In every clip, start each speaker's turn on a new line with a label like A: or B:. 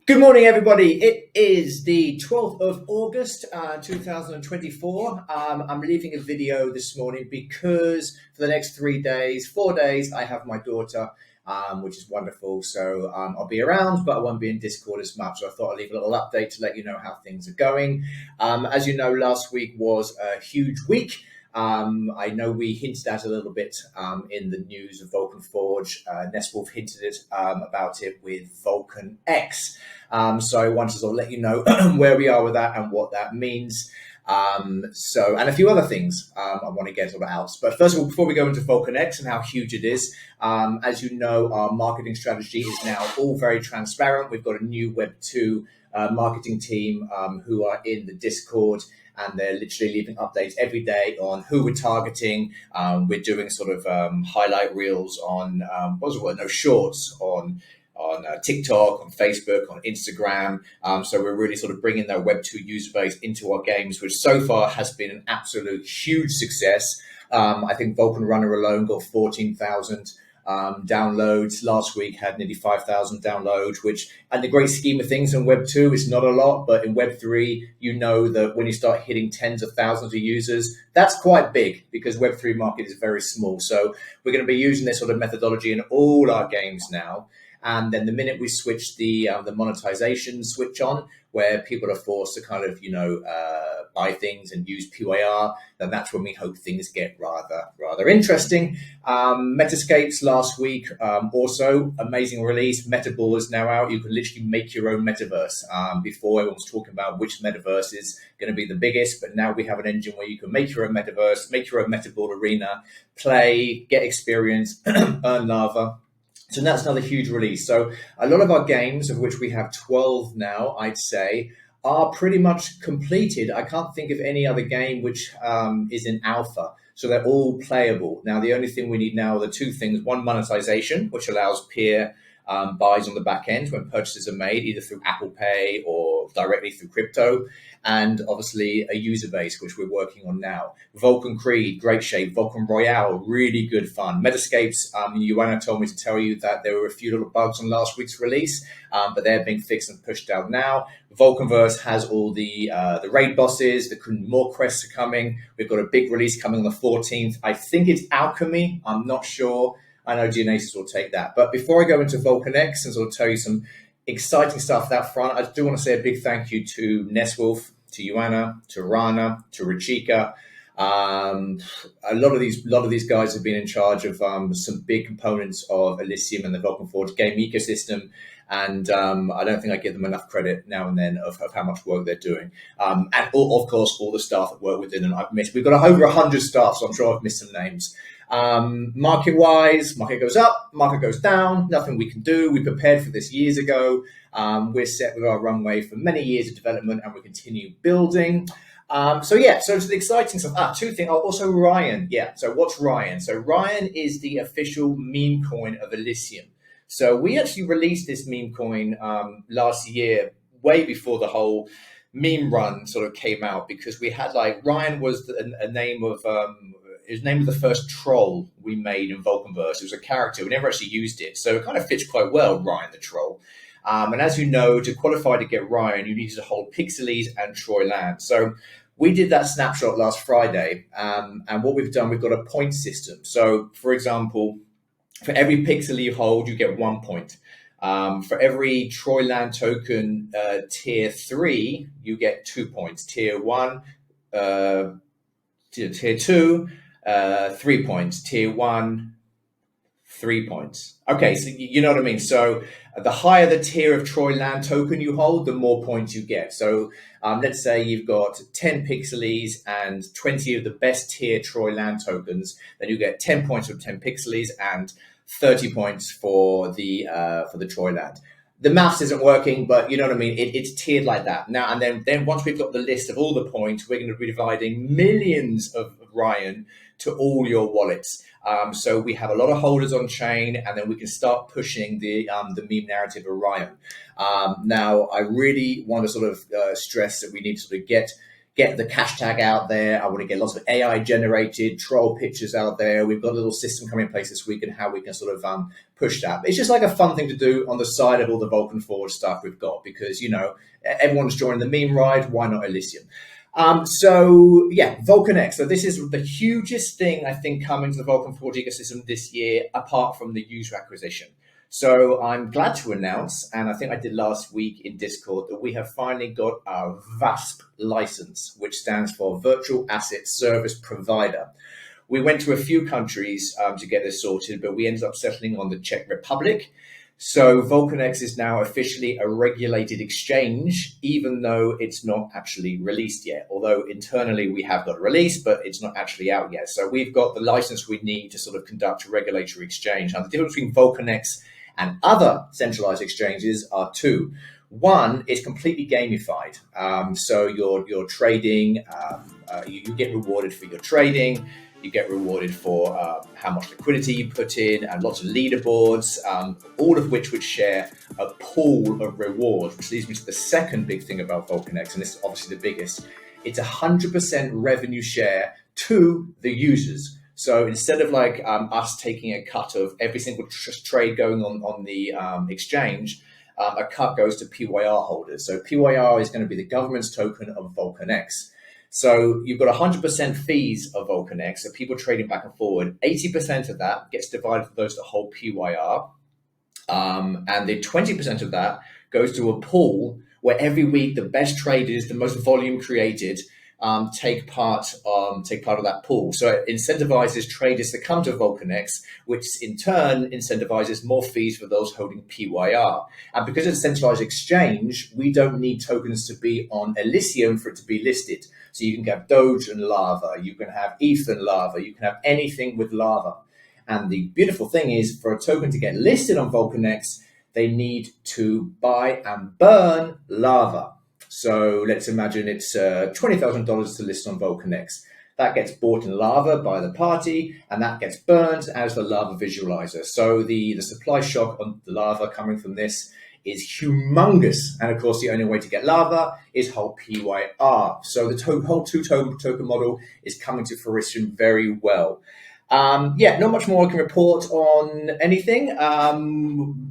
A: Good morning, everybody. It is the 12th of August, 2024. I'm leaving a video this morning because for the next 4 days, I have my daughter, which is wonderful. So I'll be around, but I won't be in Discord as much. So I thought I'd leave a little update to let you know how things are going. As you know, last week was a huge week. I know we hinted at a little bit in the news of Vulcan Forged. Nestwolf hinted about it with Vulcan X. So I wanted to sort of let you know where we are with that and what that means. And a few other things I want to get sort of out. But first of all, before we go into Vulcan X and how huge it is, as you know, our marketing strategy is now all very transparent. We've got a new Web 2 marketing team who are in the Discord, and they're literally leaving updates every day on who we're targeting. We're doing sort of highlight reels on shorts on TikTok, on Facebook, on Instagram. So we're really sort of bringing that Web 2 user base into our games, which so far has been an absolute huge success. I think Vulcan Runner alone got 14,000 downloads. Last week had nearly 5,000 downloads, which in the great scheme of things in Web 2 is not a lot, but in Web 3, you know that when you start hitting tens of thousands of users, that's quite big because Web 3 market is very small. So we're going to be using this sort of methodology in all our games now. And then the minute we switch the monetization switch on, where people are forced to kind of, buy things and use PYR, then that's when we hope things get rather interesting. MetaScapes last week, also amazing release. Metaball is now out. You can literally make your own metaverse. Before everyone was talking about which metaverse is going to be the biggest, but now we have an engine where you can make your own metaverse, make your own metaball arena, play, get experience, earn lava. So that's another huge release. So a lot of our games, of which we have 12 now, I'd say, are pretty much completed. I can't think of any other game which is in alpha. So they're all playable. Now, the only thing we need now are the two things. One, monetization, which allows peer buys on the back end when purchases are made, either through Apple Pay or directly through crypto. And obviously a user base, which we're working on now. Vulcan Creed, great shape. Vulcan WRYON, really good fun. MetaScapes, WRYON told me to tell you that there were a few little bugs on last week's release, but they're being fixed and pushed out now. VulcanVerse has all the raid bosses. More quests are coming. We've got a big release coming on the 14th. I think it's Alchemy. I'm not sure. I know Geonasis will take that. But before I go into Vulcan X and sort of tell you some exciting stuff that front, I do want to say a big thank you to Nestwolf, to Joanna, to Rana, to Rachika. A lot of these guys have been in charge of some big components of Elysium and the Vulcan Forged game ecosystem. And I don't think I give them enough credit now and then of how much work they're doing. And of course, all the staff that work within, and I've missed. We've got over 100 staff, so I'm sure I've missed some names. Market-wise, market goes up, market goes down, nothing we can do. We prepared for this years ago. We're set with our runway for many years of development, and we continue building. So it's the exciting stuff. Two things. Also, WRYON. Yeah, so what's WRYON? So WRYON is the official meme coin of Elysium. So we actually released this meme coin last year, way before the whole meme run sort of came out, because we had Ryan was a name of his name was the first troll we made in VulcanVerse. It was a character. We never actually used it. So it kind of fits quite well, Ryan the troll. And as you know, to qualify to get Ryan, you needed to hold Pixelese and Troy Land. So we did that snapshot last Friday. And what we've done, we've got a point system. So, for example, for every pixel you hold, you get 1 point. For every Troy Land token tier 3, you get 2 points. Tier 1, tier 2, 3 points. Tier 1, 3 points. Okay, so you know what I mean. So the higher the tier of Troy Land token you hold, the more points you get. So let's say you've got 10 Pixelese and 20 of the best tier Troy Land tokens, then you get 10 points for 10 Pixelese and 30 points for the Troy Land. The maths isn't working, but you know what I mean? It's tiered like that. Now, and then once we've got the list of all the points, we're going to be dividing millions of Ryan to all your wallets. So we have a lot of holders on chain, and then we can start pushing the meme narrative of Ryan. Now, I really want to sort of stress that we need to sort of get get the hashtag out there. I want to get lots of AI generated troll pictures out there. We've got a little system coming in place this week and how we can sort of push that. But it's just like a fun thing to do on the side of all the Vulcan Forged stuff we've got, because, you know, everyone's joining the meme ride. Why not Elysium? So yeah, Vulcan X. So this is the hugest thing I think coming to the Vulcan Forge ecosystem this year, apart from the user acquisition. So I'm glad to announce, and I think I did last week in Discord, that we have finally got our VASP license, which stands for Virtual Asset Service Provider. We went to a few countries to get this sorted, but we ended up settling on the Czech Republic. So Vulcan X is now officially a regulated exchange, even though it's not actually released yet. Although internally we have got a release, but it's not actually out yet. So we've got the license we need to sort of conduct a regulatory exchange. Now, the difference between Vulcan X and other centralized exchanges are two. One is completely gamified. So you're trading, you get rewarded for your trading. You get rewarded for how much liquidity you put in, and lots of leaderboards, all of which would share a pool of rewards, which leads me to the second big thing about Vulcan X, and this is obviously the biggest. It's 100% revenue share to the users. So instead of like us taking a cut of every single trade going on the exchange, a cut goes to PYR holders. So PYR is going to be the government's token of Vulcan X. So you've got 100% fees of Vulcan X, so people trading back and forward. 80% of that gets divided for those that hold PYR. And the 20% of that goes to a pool where every week the best traders, the most volume created, take part of that pool. So it incentivizes traders to come to Vulcan X, which in turn incentivizes more fees for those holding PYR. And because it's a centralized exchange, we don't need tokens to be on Elysium for it to be listed. So you can have Doge and Lava, you can have ETH and Lava, you can have anything with Lava. And the beautiful thing is, for a token to get listed on Vulcan X, they need to buy and burn Lava. So let's imagine it's $20,000 to list on Vulcan X. That gets bought in Lava by the party, and that gets burned as the Lava visualizer. So the supply shock on the Lava coming from this is humongous. And of course, the only way to get Lava is hold PYR. So the whole token model is coming to fruition very well. Yeah, not much more I can report on anything.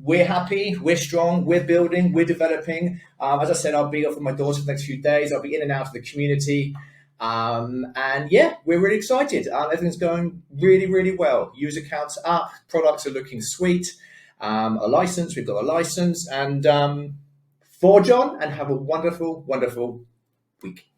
A: We're happy, we're strong, we're building, we're developing. As I said, I'll be off with my daughter for the next few days. I'll be in and out of the community. And yeah, we're really excited. Everything's going really, really well. User counts up, products are looking sweet. We've got a license, and forge on and have a wonderful, wonderful week.